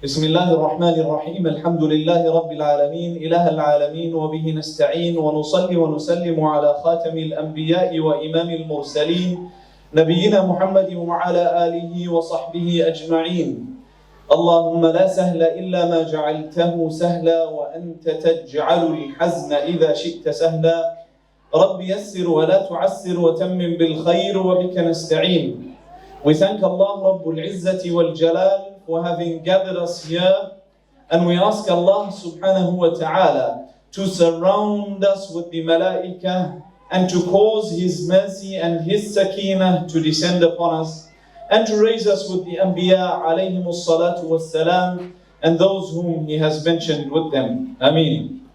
بسم الله الرحمن الرحيم الحمد لله رب العالمين إله العالمين وبه نستعين ونصلي ونسلم على خاتم الأنبياء وإمام المرسلين نبينا محمد وعلى آله وصحبه أجمعين. اللهم لا سهل إلا ما جعلته سهلا وأنت تجعل الحزن إذا شئت سهلا. رب يسر ولا تعسر وتمم بالخير وبك نستعين. We thank Allah Rabbul Izzati wal Jalal for having gathered us here, and we ask Allah subhanahu wa ta'ala to surround us with the malaika and to cause His mercy and His sakinah to descend upon us, and to raise us with the anbiya alayhimus salatu was salam and those whom He has mentioned with them. Ameen.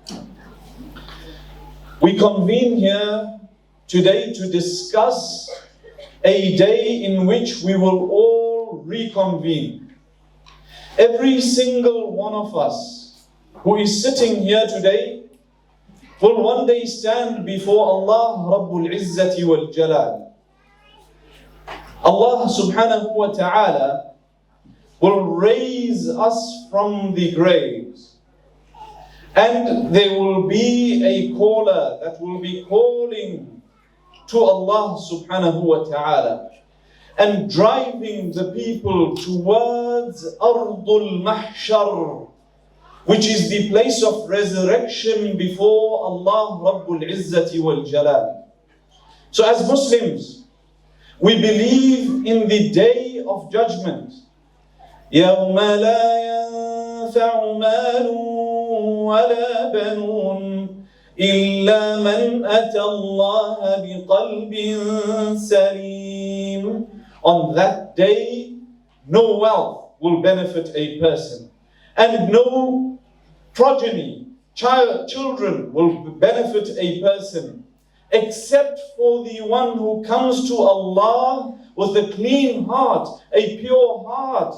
We convene here today to discuss a day in which we will all reconvene. Every single one of us who is sitting here today will one day stand before Allah Rabbul Izzati wal Jalal. Allah subhanahu wa ta'ala will raise us from the graves, and there will be a caller that will be calling to Allah subhanahu wa ta'ala and driving the people towards Ardul Mahshar, which is the place of resurrection before Allah Rabbul Izzati wal Jalal. So as Muslims, we believe in the day of judgment. يَوْمَ لَا يَنْفَعُ مَالٌ وَلَا بَنُونَ إِلَّا مَنْ أَتَى اللَّهَ بِقَلْبٍ سَلِيمٍ. On that day, no wealth will benefit a person, and no progeny, children will benefit a person, except for the one who comes to Allah with a clean heart, a pure heart.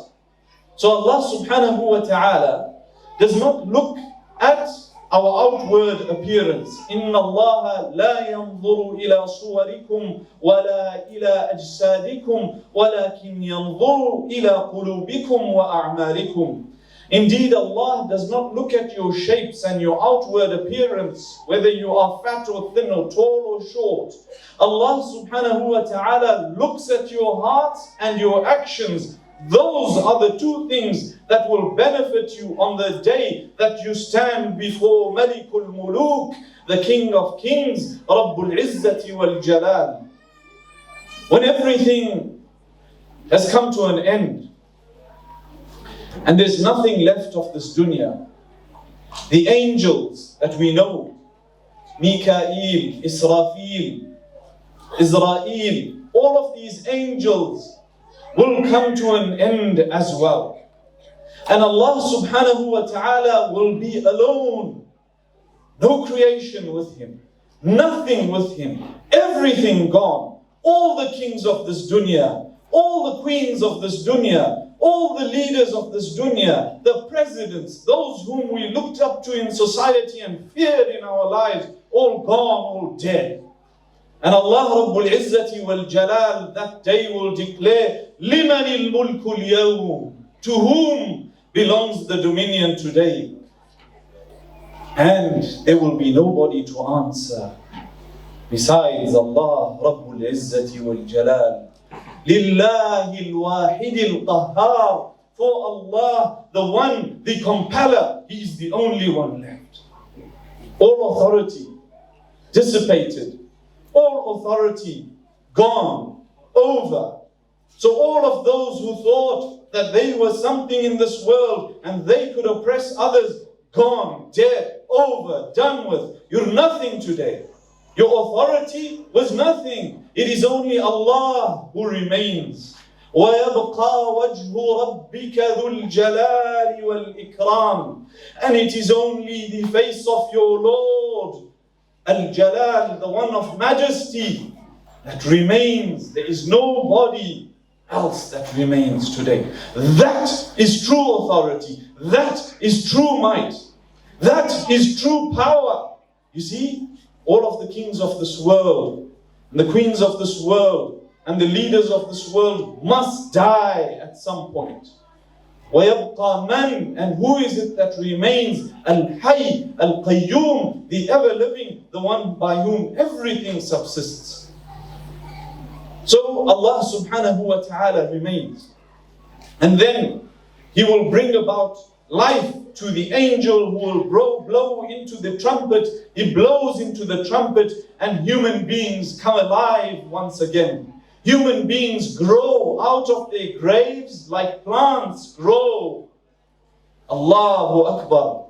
So Allah subhanahu wa ta'ala does not look at our outward appearance. إِنَّ اللَّهَ لَا يَنْظُرُ إِلَى صُوَرِكُمْ وَلَا إِلَى أَجْسَادِكُمْ وَلَكِنْ يَنْظُرُ إِلَى قُلُوبِكُمْ وَأَعْمَالِكُمْ. Indeed, Allah does not look at your shapes and your outward appearance, whether you are fat or thin or tall or short. Allah subhanahu wa ta'ala looks at your hearts and your actions. Those are the two things that will benefit you on the day that you stand before Malikul Muluk, the King of Kings, Rabbul Izzati wal Jalal. When everything has come to an end and there's nothing left of this dunya, the angels that we know, Mikael, Israfil, Israel, all of these angels will come to an end as well. And Allah subhanahu wa ta'ala will be alone. No creation with Him, nothing with Him, everything gone. All the kings of this dunya, all the queens of this dunya, all the leaders of this dunya, the presidents, those whom we looked up to in society and feared in our lives, all gone, all dead. And Allah Rabbul Izzati wal Jalal that day will declare, لِمَنِ الْمُلْكُ الْيَوْمِ, to whom belongs the dominion today? And there will be nobody to answer besides Allah Rabbul Izzati wal Jalal. لِلَّهِ الْوَاحِدِ الْقَهَّارِ, for Allah, the one, the compeller, He is the only one left. All authority dissipated. All authority gone, over. So all of those who thought that they were something in this world and they could oppress others, gone, dead, over, done with. You're nothing today. Your authority was nothing. It is only Allah who remains. وَيَبْقَى وَجْهُ رَبِّكَ ذُو الْجَلَالِ وَالْإِكْرَامِ. And it is only the face of your Lord, Al-Jalal, the one of majesty, that remains. There is nobody else that remains today. That is true authority. That is true might. That is true power. You see, all of the kings of this world, and the queens of this world, and the leaders of this world must die at some point. وَيَبْقَى مَنْ, and who is it that remains? Al-Hayy, Al-Qayyum, the ever-living, the one by whom everything subsists. So Allah subhanahu wa ta'ala remains. And then He will bring about life to the angel who will blow into the trumpet. He blows into the trumpet and human beings come alive once again. Human beings grow out of their graves like plants grow. Allahu Akbar.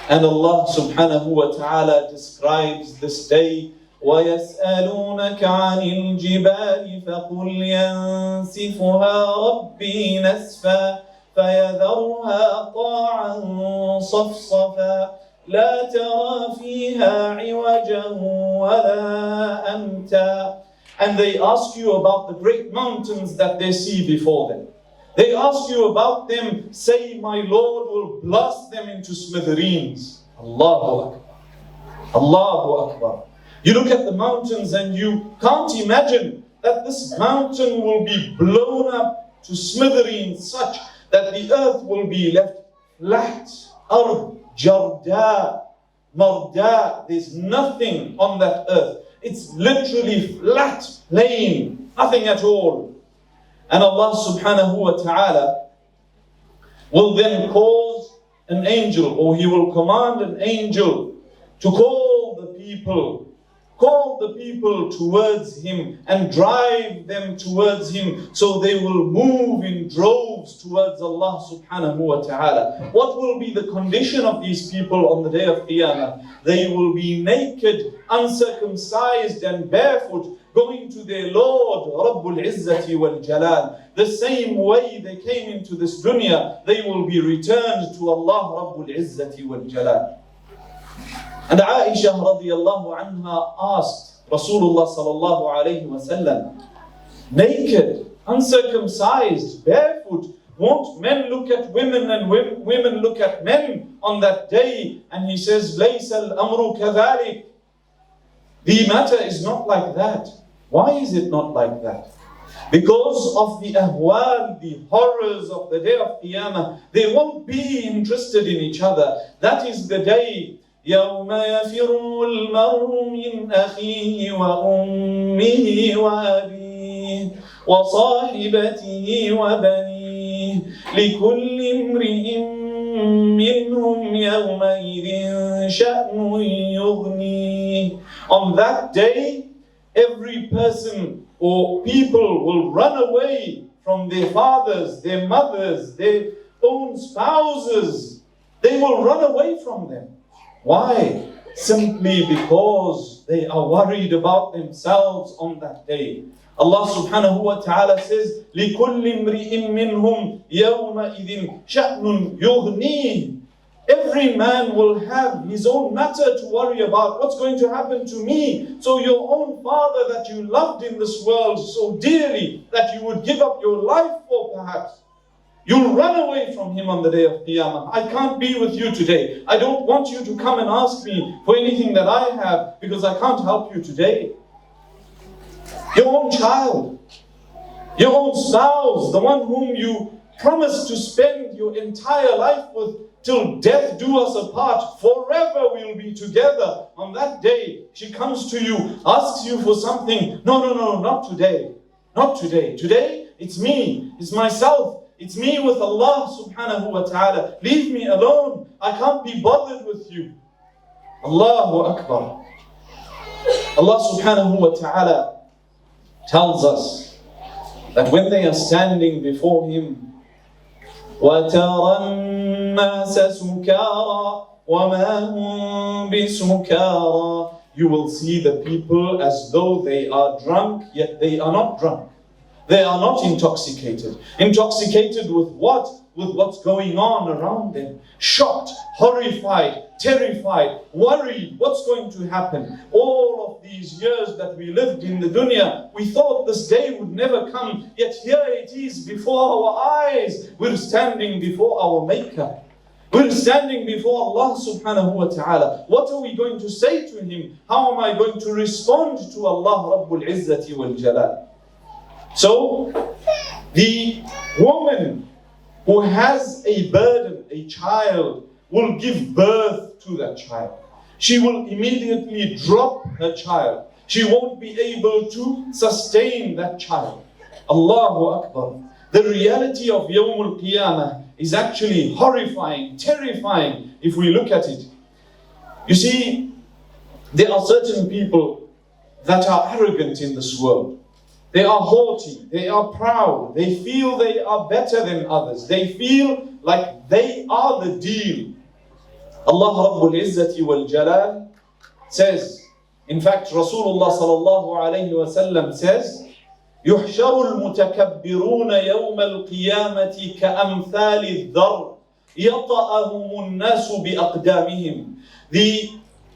And Allah subhanahu wa ta'ala describes this day, وَيَسْأَلُونَكَ عَنِ الْجِبَالِ فَقُلْ يَنْسِفُهَا رَبِّي نَسْفًا فَيَذَرُهَا قَاعًا صَفْصَفًا لَا تَرَى فِيهَا عِوَجًا وَلَا أَمْتًا. And they ask you about the great mountains that they see before them. They ask you about them, say, my Lord will blast them into smithereens. Allahu Akbar. Allahu Akbar. You look at the mountains and you can't imagine that this mountain will be blown up to smithereens such that the earth will be left flat. Ard, jarda, marda. There's nothing on that earth. It's literally flat, plain, nothing at all. And Allah subhanahu wa ta'ala will then cause an angel, or He will command an angel to call the people towards Him and drive them towards Him, so they will move in droves towards Allah subhanahu wa ta'ala. What will be the condition of these people on the day of Qiyamah? They will be naked, uncircumcised and barefoot, going to their Lord, Rabbul Izzati wal Jalal. The same way they came into this dunya, they will be returned to Allah, Rabbul Izzati wal Jalal. And Aisha radiallahu anha asked Rasulullah sallallahu alayhi wa sallam, naked, uncircumcised, barefoot, won't men look at women and women look at men on that day? And he says, لَيْسَ الْأَمْرُ كَذَلِكَ. The matter is not like that. Why is it not like that? Because of the ahwal, the horrors of the day of Qiyamah. They won't be interested in each other. That is the day يَوْمَ يَفِرُّ الْمَرْءُ مِنْ أَخِيهِ وَأُمِّهِ وَأَبِيهِ وَصَاحِبَتِهِ وَبَنِيهِ لِكُلِّ امْرِئٍ مِّنْهُمْ يَوْمَئِذٍ شَأْنٌ يُغْنِيهِ. On that day, every person or people will run away from their fathers, their mothers, their own spouses. They will run away from them. Why? Simply because they are worried about themselves on that day. Allah subhanahu wa ta'ala says, لِكُلِّ امْرِئٍ مِّنْهُمْ يَوْمَئِذٍ شَأْنٌ يُغْنِيهِ. Every man will have his own matter to worry about. What's going to happen to me? So your own father that you loved in this world so dearly that you would give up your life for perhaps, you'll run away from him on the day of Qiyamah. I can't be with you today. I don't want you to come and ask me for anything that I have because I can't help you today. Your own child, your own spouse, the one whom you promised to spend your entire life with till death do us apart, forever we'll be together. On that day, she comes to you, asks you for something. No, not today. Not today. Today, it's me, it's myself. It's me with Allah subhanahu wa ta'ala. Leave me alone. I can't be bothered with you. Allahu Akbar. Allah subhanahu wa ta'ala tells us that when they are standing before Him, وَتَرَى النَّاسَ سُكَارَى وَمَا هُمْ بِسُكَارَى. You will see the people as though they are drunk, yet they are not drunk. They are not intoxicated. Intoxicated with what? With what's going on around them. Shocked, horrified, terrified, worried. What's going to happen? All of these years that we lived in the dunya, we thought this day would never come. Yet here it is before our eyes. We're standing before our Maker. We're standing before Allah subhanahu wa ta'ala. What are we going to say to Him? How am I going to respond to Allah Rabbul Izzati wal Jalal? So, the woman who has a burden, a child, will give birth to that child. She will immediately drop her child. She won't be able to sustain that child. Allahu Akbar. The reality of Yawm al-Qiyamah is actually horrifying, terrifying if we look at it. You see, there are certain people that are arrogant in this world. They are haughty, they are proud, they feel they are better than others. They feel like they are the deal. Allah Rabbul Izzati wal Jalal says, in fact, Rasulullah sallallahu alayhi wa sallam says, يحشر المتكبرون يوم القيامة كأمثال الذر يطأهم الناس بأقدامهم. The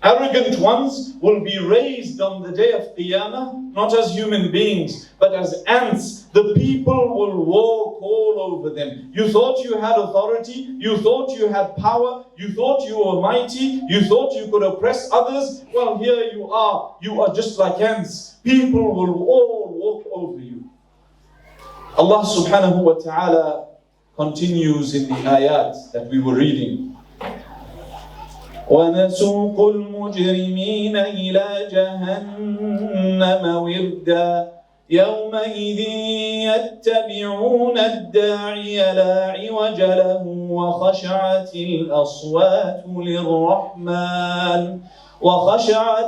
arrogant ones will be raised on the day of Qiyamah, not as human beings, but as ants. The people will walk all over them. You thought you had authority, you thought you had power, you thought you were mighty, you thought you could oppress others. Well, here you are just like ants. People will all walk over you. Allah subhanahu wa ta'ala continues in the ayat that we were reading. وَنَسُوقُ الْمُجْرِمِينَ إِلَى جَهَنَّمَ وِرْدًا يَوْمَئِذٍ يَتَّبِعُونَ الدَّاعِيَ لَا عِوَجَ لَهُ وَخَشَعَتِ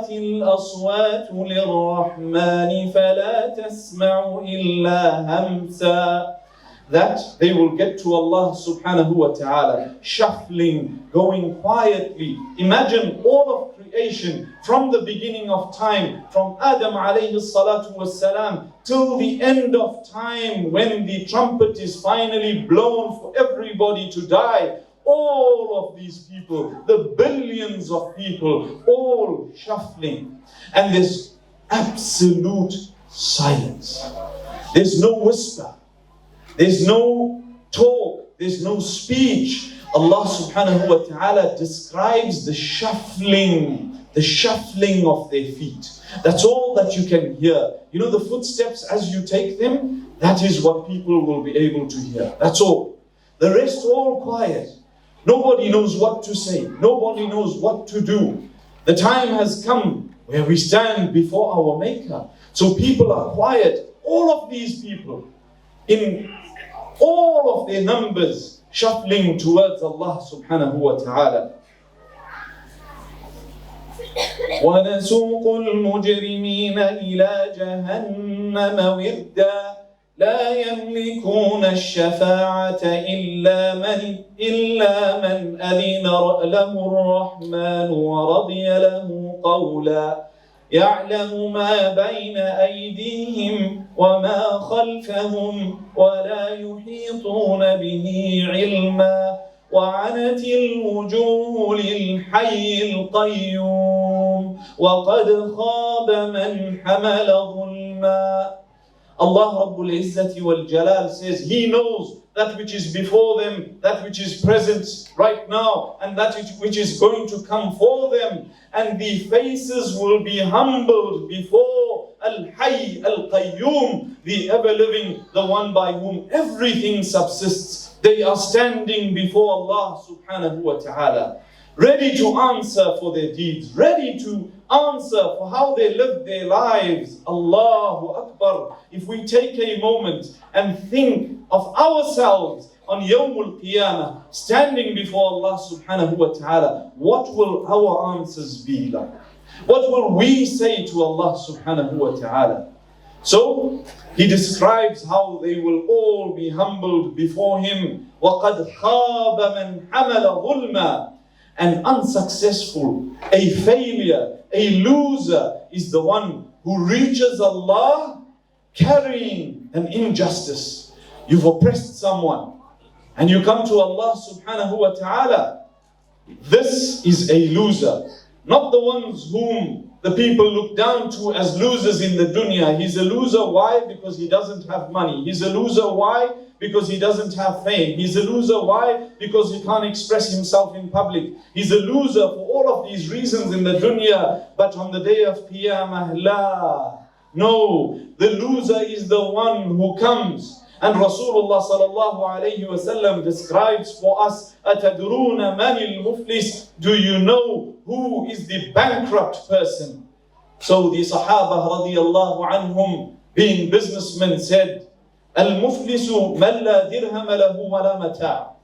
الْأَصْوَاتُ لِلرَّحْمَنِ فَلَا تَسْمَعُ إِلَّا هَمْسًا. That they will get to Allah subhanahu wa ta'ala, shuffling, going quietly. Imagine all of creation from the beginning of time, from Adam alayhi salatu wassalam, till the end of time, when the trumpet is finally blown for everybody to die. All of these people, the billions of people, all shuffling. And there's absolute silence. There's no whisper. There's no talk, there's no speech. Allah subhanahu wa ta'ala describes the shuffling of their feet. That's all that you can hear. You know the footsteps as you take them? That is what people will be able to hear. That's all. The rest all quiet. Nobody knows what to say. Nobody knows what to do. The time has come where we stand before our Maker. So people are quiet. All of these people, in all of their numbers, shuffling towards Allah subhanahu wa ta'ala. وَنَسُوقُ الْمُجْرِمِينَ إِلَى جَهَنَّمَ وِرْدًا لَا يَمْلِكُونَ الشَّفَاعَةَ إِلَّا مَنْ أَذِنَ لَهُ الرَّحْمَنُ وَرَضِيَ لَهُ قَوْلًا يعلم ما بين أيديهم وما خلفهم ولا يحيطون به علما وعنت الوجوه للحي القيوم وقد خاب من حمل ظلما. Allah Rabbul Izzati wal Jalal says He knows that which is before them, that which is present right now, and that which is going to come for them. And the faces will be humbled before Al-Hayy Al-Qayyum, the ever-living, the one by whom everything subsists. They are standing before Allah subhanahu wa ta'ala, ready to answer for their deeds, ready to answer for how they lived their lives. Allahu Akbar. If we take a moment and think of ourselves on Yawmul Qiyamah, standing before Allah subhanahu wa ta'ala, what will our answers be like? What will we say to Allah subhanahu wa ta'ala? So, He describes how they will all be humbled before Him. وَقَدْ خَابَ مَنْ حَمَلَ ظُلْمًا. And unsuccessful, a failure, a loser is the one who reaches Allah carrying an injustice. You've oppressed someone and you come to Allah subhanahu wa ta'ala. This is a loser. Not the ones whom the people look down to as losers in the dunya. He's a loser. Why? Because he doesn't have money. He's a loser. Why? Because he doesn't have fame. He's a loser. Why? Because he can't express himself in public. He's a loser for all of these reasons in the dunya. But on the day of Qiyamah, la. No, the loser is the one who comes And Rasulullah sallallahu alayhi wa sallam describes for us, أَتَدْرُونَ مَنِ الْمُفْلِسِ? Do you know who is the bankrupt person? So the Sahaba radiyallahu anhum, being businessmen, said, الْمُفْلِسُ مَنْ لَا دِرْهَمَ لَهُ وَلَا مَتَاعٍ.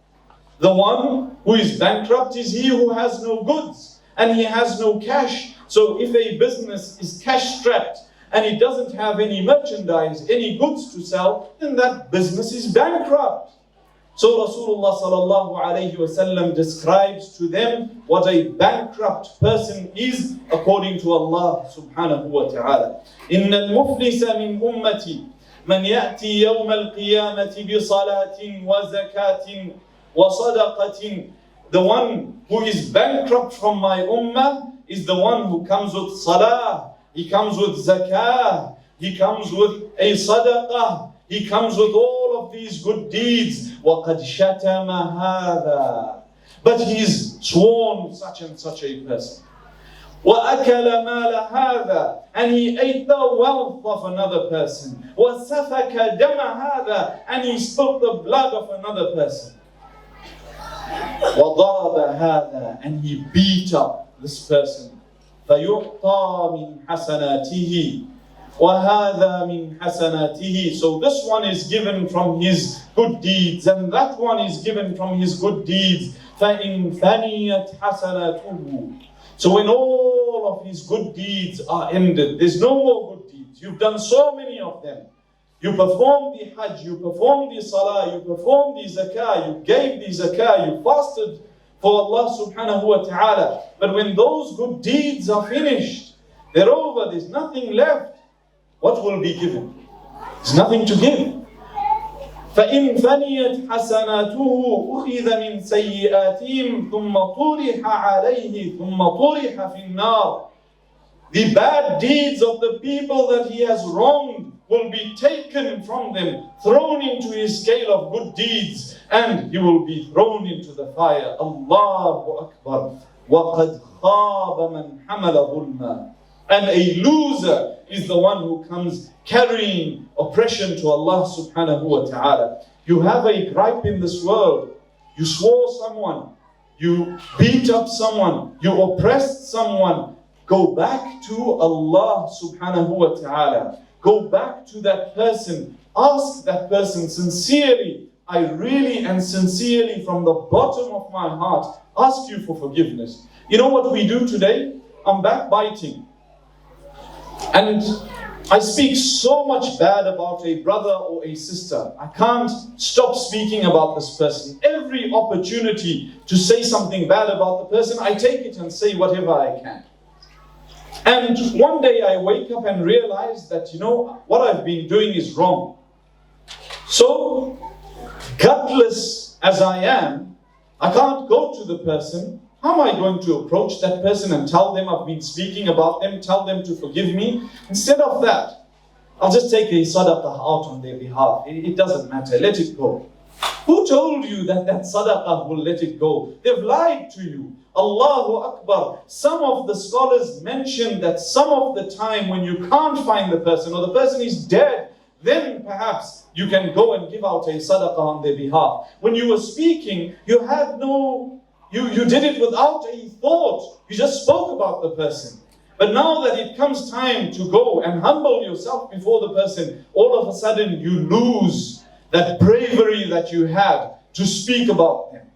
The one who is bankrupt is he who has no goods and he has no cash. So if a business is cash strapped and it doesn't have any merchandise, any goods to sell, then that business is bankrupt. So Rasulullah sallallahu alayhi wa sallam describes to them what a bankrupt person is according to Allah subhanahu wa ta'ala. إِنَّ الْمُفْلِسَ مِنْ أُمَّتِي مَنْ يَأْتِي يَوْمَ الْقِيَامَةِ بِصَلَاةٍ وَزَكَاةٍ وَصَدَقَةٍ. The one who is bankrupt from my ummah is the one who comes with salah, he comes with zakah, he comes with a sadaqah, he comes with all of these good deeds. وَقَدْ شَتَمَ هَذَا. But he's sworn such and such a person. وَأَكَلَ مَالَ هَذَا. And he ate the wealth of another person. وَسَفَكَ دَمَ هَذَا. And he spilled the blood of another person. وَضَرَبَ هَذَا. And he beat up this person. فَيُعْطَى مِنْ حَسَنَاتِهِ وَهَذَا مِنْ حَسَنَاتِهِ. So this one is given from his good deeds and that one is given from his good deeds. فَإِنْ فَنِيَتْ حَسَنَاتُهُ. So when all of his good deeds are ended, there's no more good deeds. You've done so many of them. You performed the Hajj, you performed the Salah, you performed the Zakah, you gave the Zakah, you fasted for Allah subhanahu wa ta'ala. But when those good deeds are finished, they're over, there's nothing left. What will be given? There's nothing to give. فَإِنْ فَنِيَتْ حَسَنَاتُهُ أُخِذَ مِنْ سَيِّئَاتِهِمْ ثُمَّ طُرِحَ عَلَيْهِ ثُمَّ طُرِحَ فِي النَّارِ. The bad deeds of the people that he has wronged will be taken from them, thrown into his scale of good deeds, and he will be thrown into the fire. Allahu Akbar. وَقَدْ خَابَ مَنْ حَمَلَ ظُلْمًا. And a loser is the one who comes carrying oppression to Allah subhanahu wa ta'ala. You have a gripe in this world. You swore someone. You beat up someone. You oppressed someone. Go back to Allah subhanahu wa ta'ala. Go back to that person. Ask that person sincerely. I really and sincerely from the bottom of my heart ask you for forgiveness. You know what we do today? I'm backbiting. And I speak so much bad about a brother or a sister. I can't stop speaking about this person. Every opportunity to say something bad about the person, I take it and say whatever I can. And one day I wake up and realize that, what I've been doing is wrong. So, gutless as I am, I can't go to the person. How am I going to approach that person and tell them I've been speaking about them, tell them to forgive me? Instead of that, I'll just take a sadaqah out on their behalf. It doesn't matter, let it go. Who told you that sadaqah will let it go? They've lied to you. Allahu Akbar. Some of the scholars mention that some of the time when you can't find the person or the person is dead, then perhaps you can go and give out a sadaqah on their behalf. When you were speaking, you had you did it without a thought. You just spoke about the person. But now that it comes time to go and humble yourself before the person, all of a sudden you lose that bravery that you had to speak about them.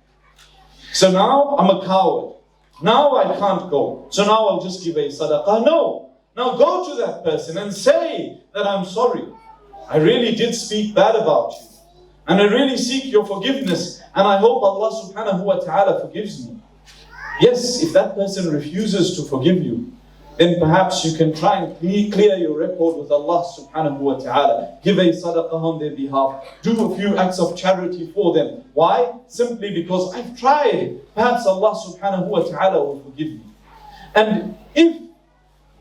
So now I'm a coward. Now I can't go. So now I'll just give a sadaqah. No. Now go to that person and say that I'm sorry. I really did speak bad about you. And I really seek your forgiveness. And I hope Allah subhanahu wa ta'ala forgives me. Yes, if that person refuses to forgive you, then perhaps you can try and clear your record with Allah subhanahu wa ta'ala. Give a sadaqah on their behalf. Do a few acts of charity for them. Why? Simply because I've tried. Perhaps Allah subhanahu wa ta'ala will forgive me. And if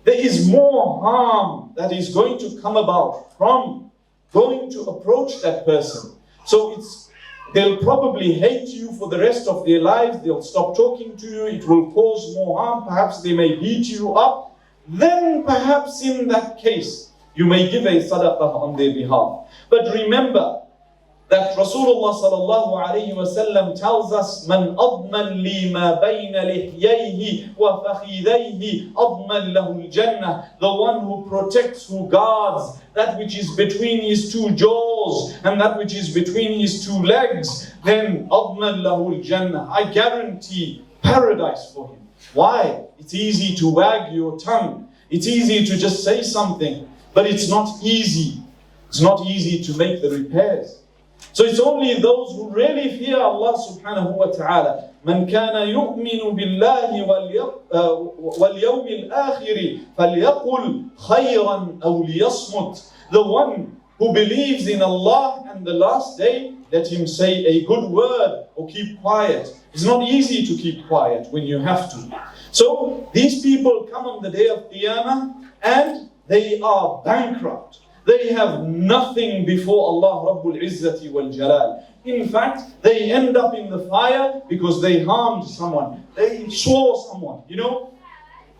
there is more harm that is going to come about from going to approach that person, so they'll probably hate you for the rest of their lives. They'll stop talking to you. It will cause more harm. Perhaps they may beat you up. Then perhaps in that case, you may give a sadaqah on their behalf. But remember, that Rasulullah sallallahu alayhi wa sallam tells us, "Man adman li ma bayna lihyayhi wa fakhidayhi adman lahu al-jannah." The one who protects, who guards that which is between his two jaws and that which is between his two legs, then adman lahu al-jannah. I guarantee paradise for him. Why? It's easy to wag your tongue. It's easy to just say something, but it's not easy. It's not easy to make the repairs. So it's only those who really fear Allah subhanahu wa ta'ala. من كان يؤمن بالله واليوم الآخر فليقل خيرا أو ليصمت. The one who believes in Allah and the last day, let him say a good word or keep quiet. It's not easy to keep quiet when you have to. So these people come on the day of Qiyamah and they are bankrupt. They have nothing before Allah Rabbul Izzati wal Jalal. In fact, they end up in the fire because they harmed someone. They swore someone. You know,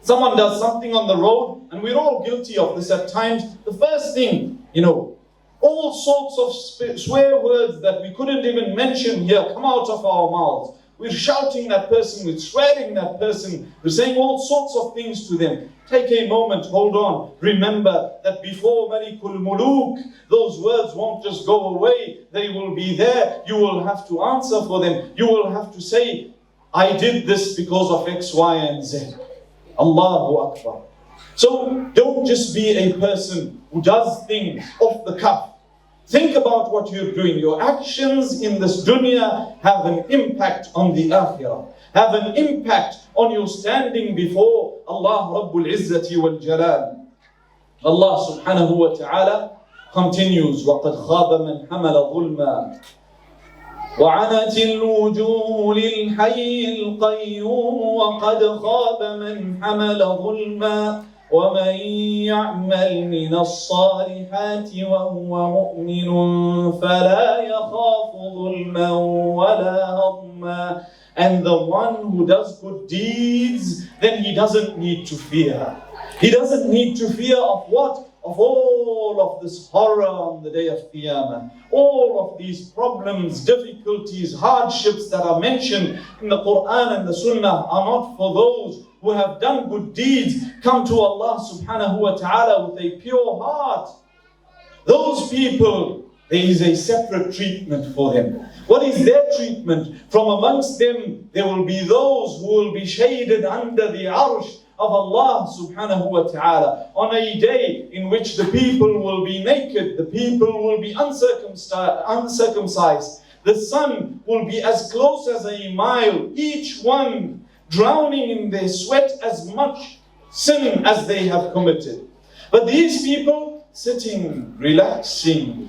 someone does something on the road, and we're all guilty of this at times. The first thing, all sorts of swear words that we couldn't even mention here come out of our mouths. We're shouting that person, we're swearing that person, we're saying all sorts of things to them. Take a moment, hold on. Remember that before Malikul Muluk, those words won't just go away. They will be there. You will have to answer for them. You will have to say, I did this because of X, Y, and Z. Allahu Akbar. So don't just be a person who does things off the cuff. Think about what you're doing. Your actions in this dunya have an impact on the akhirah, have an impact on your standing before Allah Rabbul Izzati wal Jalal. Allah subhanahu wa ta'ala continues, وَقَدْ خَابَ مَنْ حَمَلَ ظُلْمًا وَعَنَتِ الْوُجُوهُ لِلْحَيِّ الْقَيُّومِ وَقَدْ خَابَ مَنْ حَمَلَ ظُلْمًا وَمَنْ يَعْمَلْ مِنَ الصَّالِحَاتِ وَهُوَ مُؤْمِنٌ فَلَا يَخَافُ ظُلْمًا وَلَا هَضْمًا. And the one who does good deeds, then he doesn't need to fear. He doesn't need to fear of what? Of all of this horror on the day of Qiyamah. All of these problems, difficulties, hardships that are mentioned in the Quran and the Sunnah are not for those who have done good deeds, come to Allah subhanahu wa ta'ala with a pure heart. Those people, there is a separate treatment for them. What is their treatment? From amongst them, there will be those who will be shaded under the arsh of Allah subhanahu wa ta'ala on a day in which the people will be naked, the people will be uncircumcised. The sun will be as close as a mile, each one drowning in their sweat as much sin as they have committed. But these people sitting, relaxing,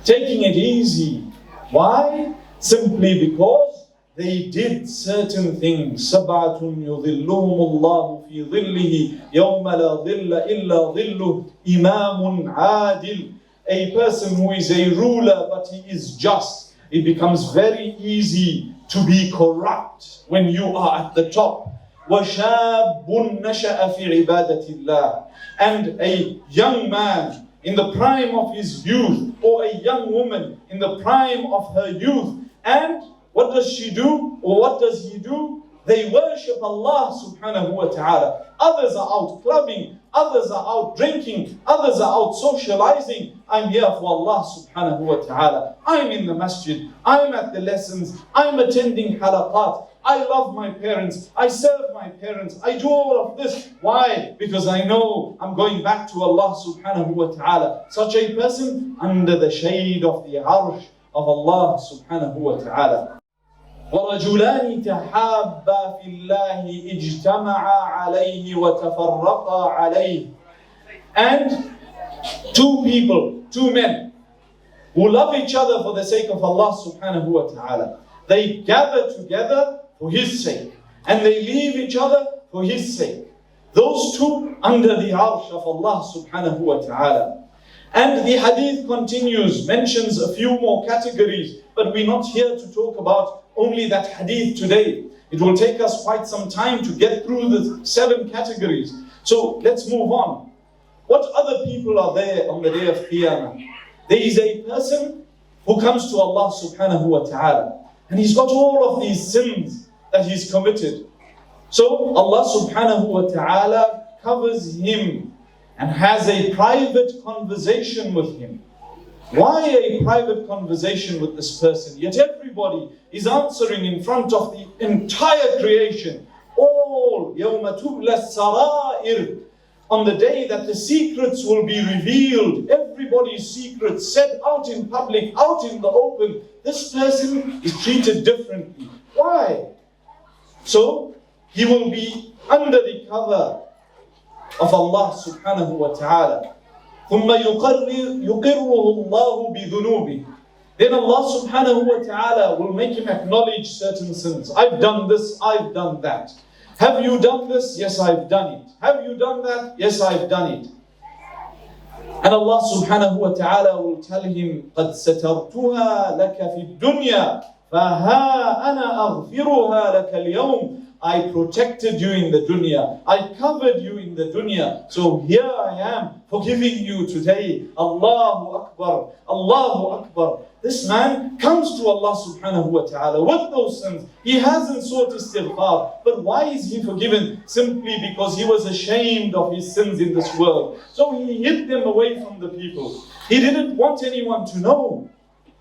taking it easy. Why? Simply because they did certain things. سَبْعَةٌ يُظِلُّهُمُ اللَّهُ فِي ظِلِّهِ يَوْمَ لَا ظِلَّ إِلَّا ظِلُّهُ إِمَامٌ عَادِلٌ. A person who is a ruler but he is just. It becomes very easy to be corrupt when you are at the top. وَشَابٌ نَشَأَ فِي عِبَادَةِ اللَّهِ. And a young man in the prime of his youth, or a young woman in the prime of her youth, and what does she do, or what does he do? They worship Allah subhanahu wa ta'ala. Others are out clubbing, others are out drinking, others are out socializing. I'm here for Allah subhanahu wa ta'ala. I'm in the masjid, I'm at the lessons, I'm attending halaqat. I love my parents, I serve my parents, I do all of this. Why? Because I know I'm going back to Allah subhanahu wa ta'ala. Such a person under the shade of the arsh of Allah subhanahu wa ta'ala. وَرَجُلَانِ تَحَابَّا فِي اللَّهِ اجْتَمَعَا عَلَيْهِ وَتَفَرَّقَا عَلَيْهِ. And two people, two men, who love each other for the sake of Allah subhanahu wa ta'ala. They gather together for His sake, and they leave each other for His sake. Those two under the arsh of Allah subhanahu wa ta'ala. And the hadith continues, mentions a few more categories, but we're not here to talk about only that hadith today. It will take us quite some time to get through the 7 categories. So let's move on. What other people are there on the day of Qiyamah? There is a person who comes to Allah subhanahu wa ta'ala, and he's got all of these sins that he's committed. So Allah subhanahu wa ta'ala covers him and has a private conversation with him. Why a private conversation with this person? Yet everybody is answering in front of the entire creation. All يَوْمَ تُبْلَى السَّرَائِرِ, on the day that the secrets will be revealed, everybody's secrets set out in public, out in the open. This person is treated differently. Why? So, he will be under the cover of Allah subhanahu wa ta'ala. ثُمَّ يُقِرُّهُ اللَّهُ بِذُنُوبِهِ. Then Allah subhanahu wa ta'ala will make him acknowledge certain sins. I've done this, I've done that. Have you done this? Yes, I've done it. Have you done that? Yes, I've done it. And Allah subhanahu wa ta'ala will tell him, قَدْ سَتَرْتُهَا لَكَ فِي الدُّنْيا فَهَا أَنَا أَغْفِرُهَا لَكَ الْيَوْمِ. I protected you in the dunya. I covered you in the dunya. So here I am forgiving you today. Allahu Akbar. Allahu Akbar. This man comes to Allah subhanahu wa ta'ala with those sins. He hasn't sought istighfar. But why is he forgiven? Simply because he was ashamed of his sins in this world. So he hid them away from the people. He didn't want anyone to know.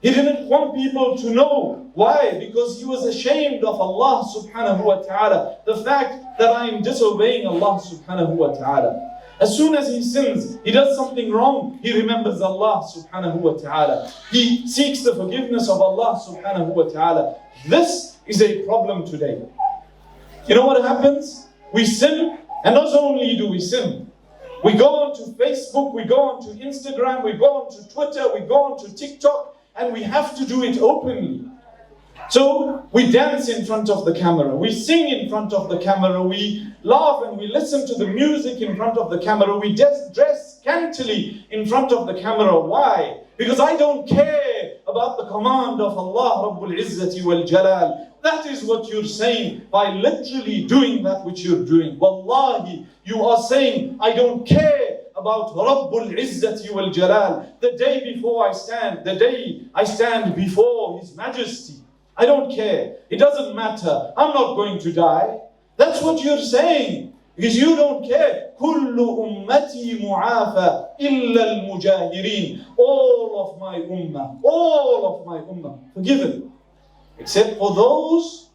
He didn't want people to know. Why? Because he was ashamed of Allah subhanahu wa ta'ala. The fact that I am disobeying Allah subhanahu wa ta'ala. As soon as he sins, he does something wrong, he remembers Allah subhanahu wa ta'ala. He seeks the forgiveness of Allah subhanahu wa ta'ala. This is a problem today. You know what happens? We sin, and not only do we sin, we go onto Facebook, we go onto Instagram, we go onto Twitter, we go onto TikTok, and we have to do it openly. So we dance in front of the camera, we sing in front of the camera, we laugh and we listen to the music in front of the camera, we dress scantily in front of the camera. Why? Because I don't care about the command of Allah Rabbul Izzati wal Jalal. That is what you're saying by literally doing that which you're doing. Wallahi, you are saying, I don't care about Rabbul Izzati wal Jalal. The day before I stand, the day I stand before His Majesty, I don't care. It doesn't matter. I'm not going to die. That's what you're saying. Because you don't care. كُلُّ أُمَّتِي مُعَافَى إِلَّا الْمُجَاهِرِينَ. All of my ummah, forgiven. Except for those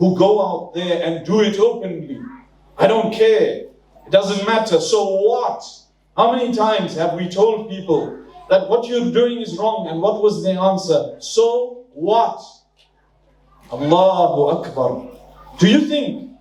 who go out there and do it openly. I don't care. It doesn't matter. So what? How many times have we told people that what you're doing is wrong, and what was the answer? So what? Allahu Akbar. Do you think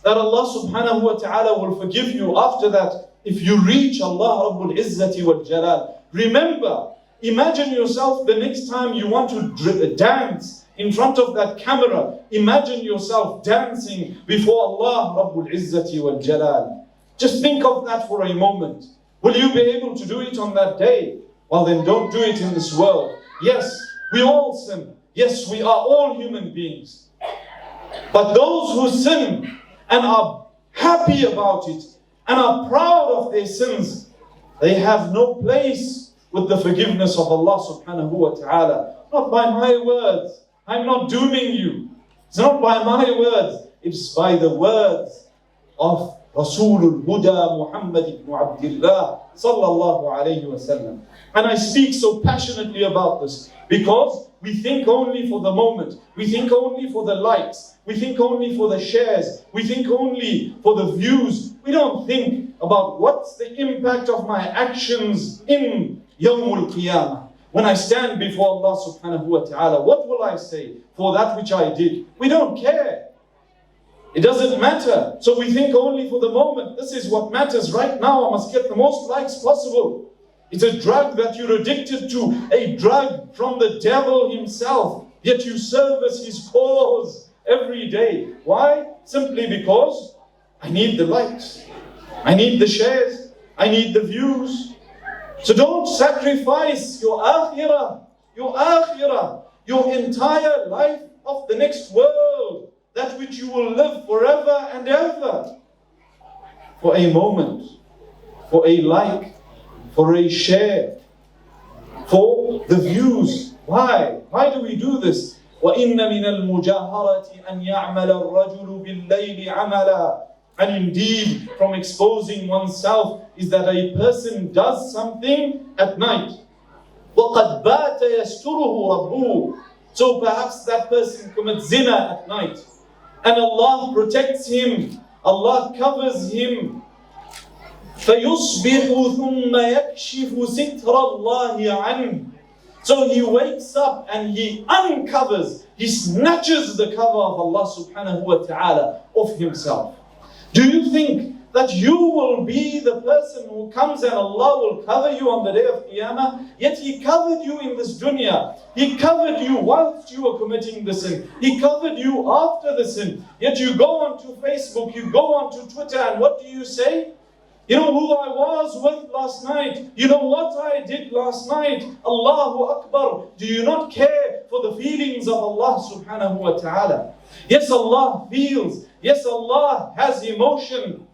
that Allah subhanahu wa ta'ala will forgive you after that if you reach Allah Rabbul Izzati wal Jalal? Remember, imagine yourself the next time you want to dance in front of that camera. Imagine yourself dancing before Allah Rabbul Izzati wal Jalal. Just think of that for a moment. Will you be able to do it on that day? Well, then don't do it in this world. Yes, we all sin. Yes, we are all human beings. But those who sin and are happy about it and are proud of their sins, they have no place with the forgiveness of Allah subhanahu wa ta'ala. Not by my words. I'm not dooming you. It's not by my words. It's by the words of Rasulul Huda Muhammad ibn Abdullah sallallahu alayhi wa sallam. And I speak so passionately about this because we think only for the moment. We think only for the likes. We think only for the shares. We think only for the views. We don't think about what's the impact of my actions in Yawmul Qiyamah. When I stand before Allah subhanahu wa ta'ala, what will I say for that which I did? We don't care. It doesn't matter. So we think only for the moment. This is what matters right now. I must get the most likes possible. It's a drug that you're addicted to, a drug from the devil himself, yet you service his cause every day. Why? Simply because I need the likes, I need the shares, I need the views. So don't sacrifice your akhirah, your entire life of the next world, that which you will live forever and ever, for a moment, for a like, for a share, for the views. Why? Why do we do this? وَإِنَّ مِنَ الْمُجَاهَرَةِ أَنْ يَعْمَلَ الرَّجُلُ بِاللَّيْلِ عَمَلًا. And indeed, from exposing oneself is that a person does something at night. وَقَدْ بَاتَ يَسْتُرُهُ رَبُّهُ. So perhaps that person commits zina at night. And Allah protects him. Allah covers him. فَيُصْبِحُ ثُمَّ يَكْشِفُ سِتْرَ اللَّهِ عَنْهُ. So he wakes up and he uncovers, he snatches the cover of Allah subhanahu wa ta'ala of himself. Do you think that you will be the person who comes and Allah will cover you on the day of Qiyamah? Yet He covered you in this dunya. He covered you whilst you were committing the sin. He covered you after the sin. Yet you go onto Facebook, you go onto Twitter, and what do you say? You know who I was with last night. You know what I did last night. Allahu Akbar. Do you not care for the feelings of Allah subhanahu wa ta'ala? Yes, Allah feels. Yes, Allah has emotion.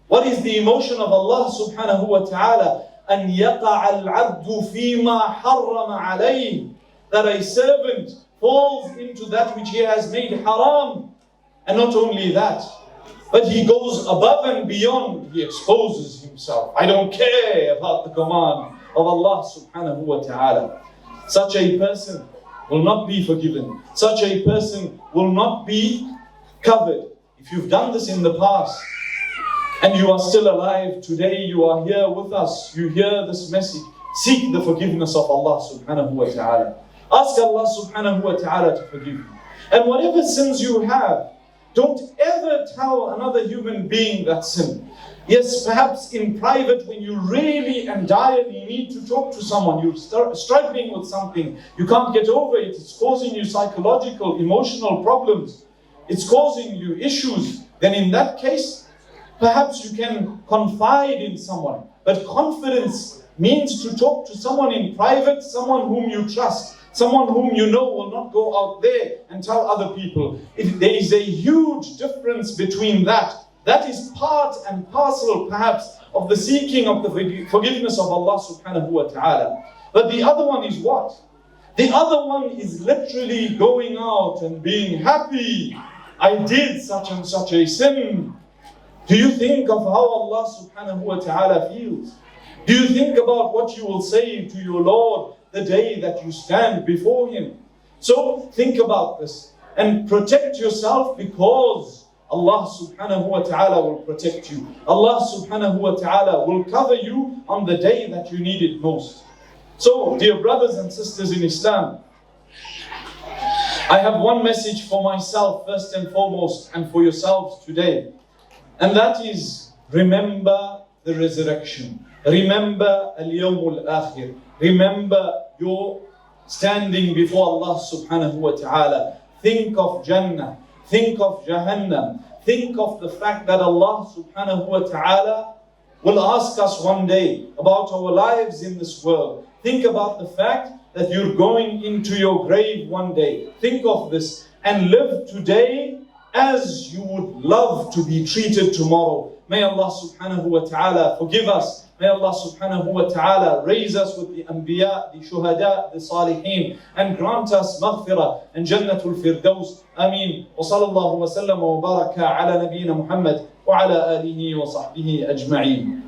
What is the emotion of Allah subhanahu wa ta'ala? أَنْ يَقَعَ الْعَبْدُ فِي مَا حَرَّمَ عَلَيْهِ. That a servant falls into that which he has made haram. And not only that, but he goes above and beyond. He exposes himself. I don't care about the command of Allah subhanahu wa ta'ala. Such a person will not be forgiven. Such a person will not be covered. If you've done this in the past, and you are still alive today, you are here with us, you hear this message, seek the forgiveness of Allah subhanahu wa ta'ala. Ask Allah subhanahu wa ta'ala to forgive you. And whatever sins you have, don't ever tell another human being that sin. Yes, perhaps in private, when you really and direly need to talk to someone, you're struggling with something, you can't get over it, it's causing you psychological, emotional problems, it's causing you issues, then in that case, perhaps you can confide in someone. But confidence means to talk to someone in private, someone whom you trust, someone whom you know will not go out there and tell other people. There is a huge difference between that. That is part and parcel, perhaps, of the seeking of the forgiveness of Allah subhanahu wa ta'ala. But the other one is what? The other one is literally going out and being happy. I did such and such a sin. Do you think of how Allah subhanahu wa ta'ala feels? Do you think about what you will say to your Lord the day that you stand before Him? So think about this and protect yourself, because Allah subhanahu wa ta'ala will protect you. Allah subhanahu wa ta'ala will cover you on the day that you need it most. So, dear brothers and sisters in Islam, I have one message for myself first and foremost, and for yourselves today. And that is, remember the resurrection. Remember al-yawm al-akhir. Remember your standing before Allah subhanahu wa ta'ala. Think of Jannah. Think of Jahannam. Think of the fact that Allah subhanahu wa ta'ala will ask us one day about our lives in this world. Think about the fact that you're going into your grave one day. Think of this and live today as you would love to be treated tomorrow. May Allah subhanahu wa ta'ala forgive us. May Allah subhanahu wa ta'ala raise us with the anbiya, the shuhada, the salihin, and grant us maghfirah and jannatul firdaus. Ameen. Wa sallallahu wa sallam wa baraka ala nabiyyina Muhammad wa ala alihi wa sahbihi ajma'een.